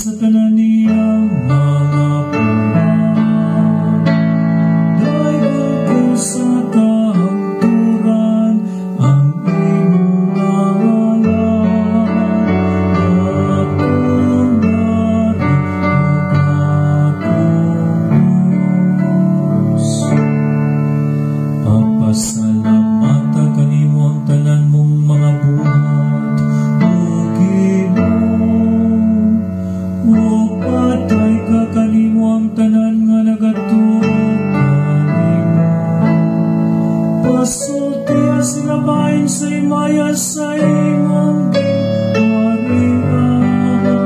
sa tanan niyang mga puwan. Dayon ko sa kahangturan ang imong ngalan. Akong naripugapos. Papasalamat kanimo ang tanan mong mga buhat. O patay ka kanimo ang tanan nga nagatulog kanimo. Pasultiya sila bahin sa imaya sa imong gingharian.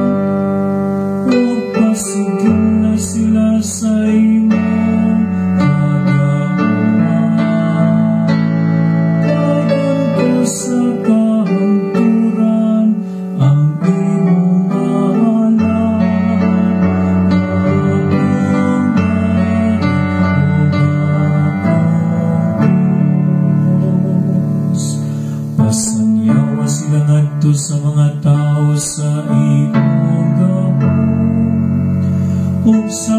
O pasigin na sila sa imong kagauhan. Dayon ko sa kahangturan ang imong ngalan. Pasangyawa sila ngadto sa mga tao sa imong gahom. Ug sa